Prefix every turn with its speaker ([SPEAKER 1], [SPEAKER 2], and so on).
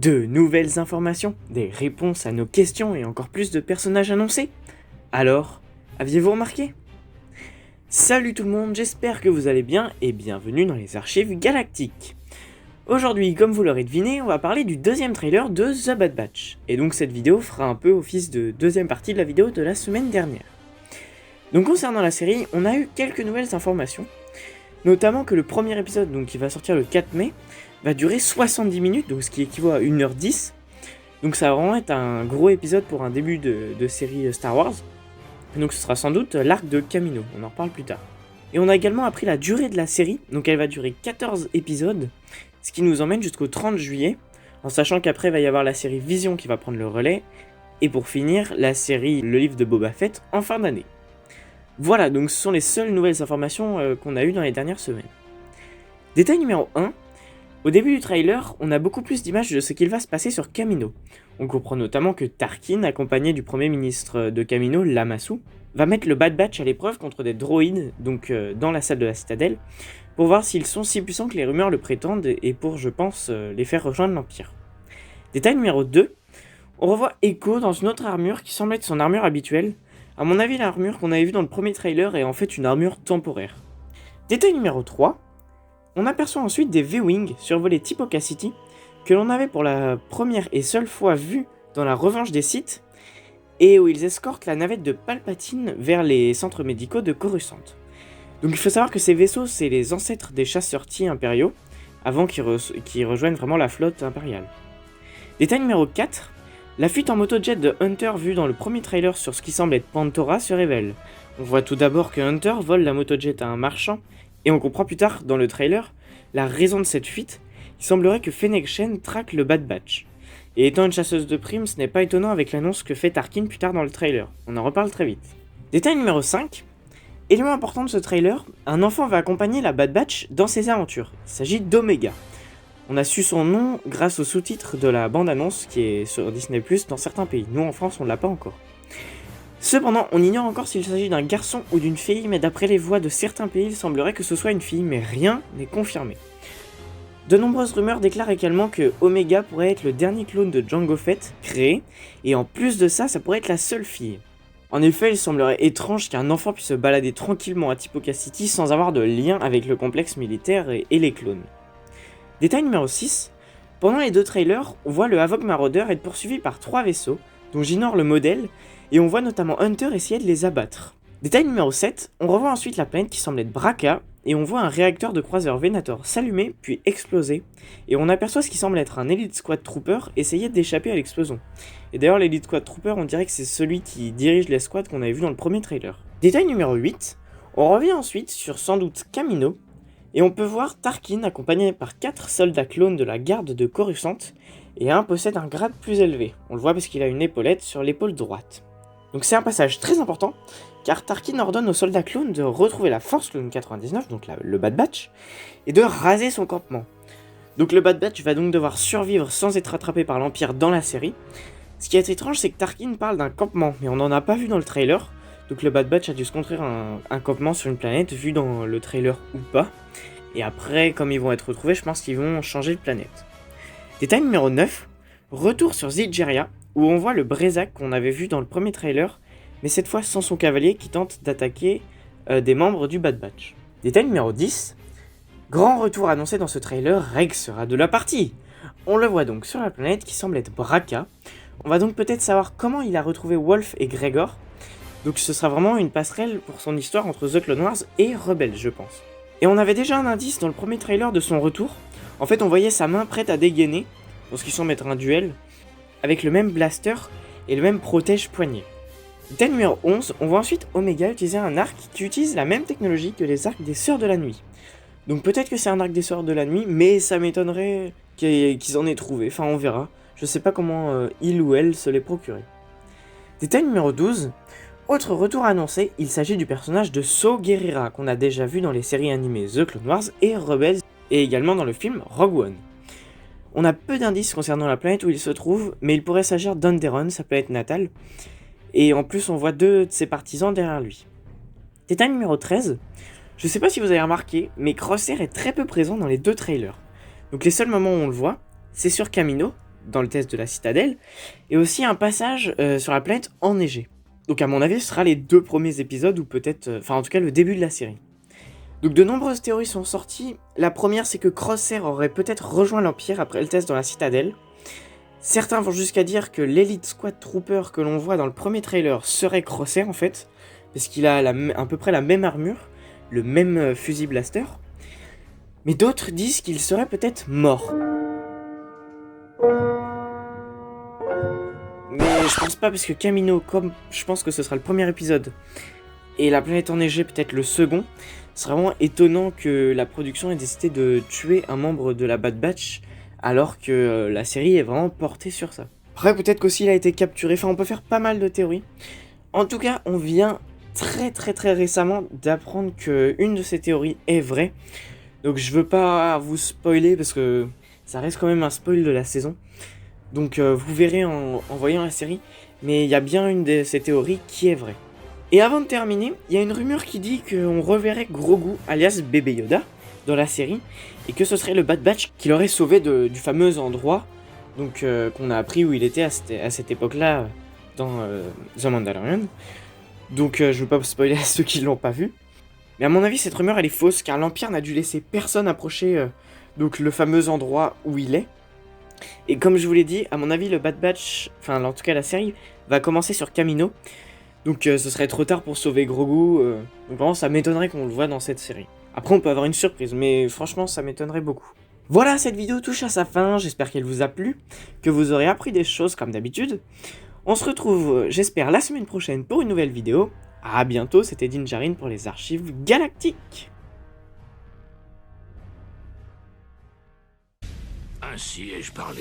[SPEAKER 1] De nouvelles informations, des réponses à nos questions et encore plus de personnages annoncés. Alors, aviez-vous remarqué? Salut tout le monde, j'espère que vous allez bien et bienvenue dans les archives galactiques. Aujourd'hui, comme vous l'aurez deviné, on va parler du deuxième trailer de The Bad Batch. Et donc cette vidéo fera un peu office de deuxième partie de la vidéo de la semaine dernière. Donc concernant la série, on a eu quelques nouvelles informations. Notamment que le premier épisode, donc qui va sortir le 4 mai, va durer 70 minutes, donc ce qui équivaut à 1h10. Donc ça va vraiment être un gros épisode pour un début de série Star Wars. Donc ce sera sans doute l'arc de Kamino, on en reparle plus tard. Et on a également appris la durée de la série, donc elle va durer 14 épisodes, ce qui nous emmène jusqu'au 30 juillet, en sachant qu'après il va y avoir la série Vision qui va prendre le relais, et pour finir, la série Le Livre de Boba Fett en fin d'année. Voilà, donc ce sont les seules nouvelles informations qu'on a eues dans les dernières semaines. Détail numéro 1. Au début du trailer, on a beaucoup plus d'images de ce qu'il va se passer sur Kamino. On comprend notamment que Tarkin, accompagné du premier ministre de Kamino, Lamassu, va mettre le Bad Batch à l'épreuve contre des droïdes, donc dans la salle de la citadelle, pour voir s'ils sont si puissants que les rumeurs le prétendent et pour, je pense, les faire rejoindre l'Empire. Détail numéro 2. On revoit Echo dans une autre armure qui semble être son armure habituelle. A mon avis, l'armure qu'on avait vue dans le premier trailer est en fait une armure temporaire. Détail numéro 3. On aperçoit ensuite des V-Wing survoler Tipoca City que l'on avait pour la première et seule fois vue dans la Revanche des Sith et où ils escortent la navette de Palpatine vers les centres médicaux de Coruscant. Donc il faut savoir que ces vaisseaux, c'est les ancêtres des chasseurs Tie impériaux avant qu'ils rejoignent vraiment la flotte impériale. Détail numéro 4. La fuite en motojet de Hunter vue dans le premier trailer sur ce qui semble être Pantora se révèle. On voit tout d'abord que Hunter vole la motojet à un marchand, et on comprend plus tard dans le trailer la raison de cette fuite. Il semblerait que Fennec Shen traque le Bad Batch. Et étant une chasseuse de primes, ce n'est pas étonnant avec l'annonce que fait Tarkin plus tard dans le trailer. On en reparle très vite. Détail numéro 5. Élément important de ce trailer, un enfant va accompagner la Bad Batch dans ses aventures. Il s'agit d'Omega. On a su son nom grâce aux sous-titres de la bande-annonce qui est sur Disney+, dans certains pays. Nous, en France, on ne l'a pas encore. Cependant, on ignore encore s'il s'agit d'un garçon ou d'une fille, mais d'après les voix de certains pays, il semblerait que ce soit une fille, mais rien n'est confirmé. De nombreuses rumeurs déclarent également que Omega pourrait être le dernier clone de Jango Fett créé, et en plus de ça, ça pourrait être la seule fille. En effet, il semblerait étrange qu'un enfant puisse se balader tranquillement à Tipoca City sans avoir de lien avec le complexe militaire et les clones. Détail numéro 6. Pendant les deux trailers, on voit le Havok Marauder être poursuivi par 3 vaisseaux, dont j'ignore le modèle, et on voit notamment Hunter essayer de les abattre. Détail numéro 7. On revoit ensuite la planète qui semble être Bracca, et on voit un réacteur de croiseur Venator s'allumer puis exploser, et on aperçoit ce qui semble être un Elite Squad Trooper essayer d'échapper à l'explosion. Et d'ailleurs l'Elite Squad Trooper, on dirait que c'est celui qui dirige l'escouade qu'on avait vu dans le premier trailer. Détail numéro 8. On revient ensuite sur sans doute Kamino, et on peut voir Tarkin accompagné par 4 soldats clones de la garde de Coruscant, et un possède un grade plus élevé. On le voit parce qu'il a une épaulette sur l'épaule droite. Donc c'est un passage très important, car Tarkin ordonne aux soldats clones de retrouver la Force Clone 99, donc le Bad Batch, et de raser son campement. Donc le Bad Batch va donc devoir survivre sans être attrapé par l'Empire dans la série. Ce qui est étrange, c'est que Tarkin parle d'un campement, mais on n'en a pas vu dans le trailer, donc le Bad Batch a dû se construire un campement sur une planète, vu dans le trailer ou pas. Et après, comme ils vont être retrouvés, je pense qu'ils vont changer de planète. Détail numéro 9, retour sur Zidgeria, où on voit le Brezak qu'on avait vu dans le premier trailer, mais cette fois sans son cavalier qui tente d'attaquer des membres du Bad Batch. Détail numéro 10, grand retour annoncé dans ce trailer, Rex sera de la partie. On le voit donc sur la planète qui semble être Bracca. On va donc peut-être savoir comment il a retrouvé Wolf et Gregor. Donc ce sera vraiment une passerelle pour son histoire entre The Clone Wars et Rebels, je pense. Et on avait déjà un indice dans le premier trailer de son retour. En fait, on voyait sa main prête à dégainer, pour ce qui semble être un duel, avec le même blaster et le même protège-poignet. Détail numéro 11, on voit ensuite Omega utiliser un arc qui utilise la même technologie que les arcs des Sœurs de la Nuit. Donc peut-être que c'est un arc des Sœurs de la Nuit, mais ça m'étonnerait qu'ils en aient trouvé, enfin on verra. Je sais pas comment il ou elle se l'est procuré. Détail numéro 12, autre retour annoncé, il s'agit du personnage de Saw Gerrera, qu'on a déjà vu dans les séries animées The Clone Wars et Rebels, et également dans le film Rogue One. On a peu d'indices concernant la planète où il se trouve, mais il pourrait s'agir d'Onderun, sa planète natale, et en plus on voit 2 de ses partisans derrière lui. Détail numéro 13, je sais pas si vous avez remarqué, mais Crosshair est très peu présent dans les 2 trailers. Donc les seuls moments où on le voit, c'est sur Kamino, dans le test de la citadelle, et aussi un passage sur la planète enneigée. Donc à mon avis, ce sera les 2 premiers épisodes, ou peut-être, enfin en tout cas le début de la série. Donc de nombreuses théories sont sorties. La première, c'est que Crosshair aurait peut-être rejoint l'Empire après le test dans la citadelle. Certains vont jusqu'à dire que l'Elite Squad Trooper que l'on voit dans le premier trailer serait Crosshair en fait, parce qu'il a à peu près la même armure, le même fusil blaster. Mais d'autres disent qu'il serait peut-être mort. Mais je pense pas, parce que Kamino, comme je pense que ce sera le premier épisode, et la planète enneigée peut-être le second, c'est vraiment étonnant que la production ait décidé de tuer un membre de la Bad Batch, alors que la série est vraiment portée sur ça. Après, peut-être qu'aussi il a été capturé, enfin on peut faire pas mal de théories. En tout cas, on vient très récemment d'apprendre qu'une de ces théories est vraie. Donc je veux pas vous spoiler, parce que ça reste quand même un spoil de la saison. Donc vous verrez en voyant la série, mais il y a bien une de ces théories qui est vraie. Et avant de terminer, il y a une rumeur qui dit qu'on reverrait Grogu, alias Bébé Yoda, dans la série, et que ce serait le Bad Batch qui l'aurait sauvé du fameux endroit, donc qu'on a appris où il était à cette époque-là dans The Mandalorian. Donc je veux pas vous spoiler à ceux qui l'ont pas vu. Mais à mon avis, cette rumeur elle est fausse, car l'Empire n'a dû laisser personne approcher donc le fameux endroit où il est. Et comme je vous l'ai dit, à mon avis, le Bad Batch, enfin en tout cas la série, va commencer sur Kamino. Donc ce serait trop tard pour sauver Grogu. Donc vraiment, ça m'étonnerait qu'on le voit dans cette série. Après, on peut avoir une surprise, mais franchement, ça m'étonnerait beaucoup. Voilà, cette vidéo touche à sa fin. J'espère qu'elle vous a plu, que vous aurez appris des choses comme d'habitude. On se retrouve, j'espère, la semaine prochaine pour une nouvelle vidéo. À bientôt, c'était Dinjarin pour les Archives Galactiques.
[SPEAKER 2] Ainsi ai-je parlé.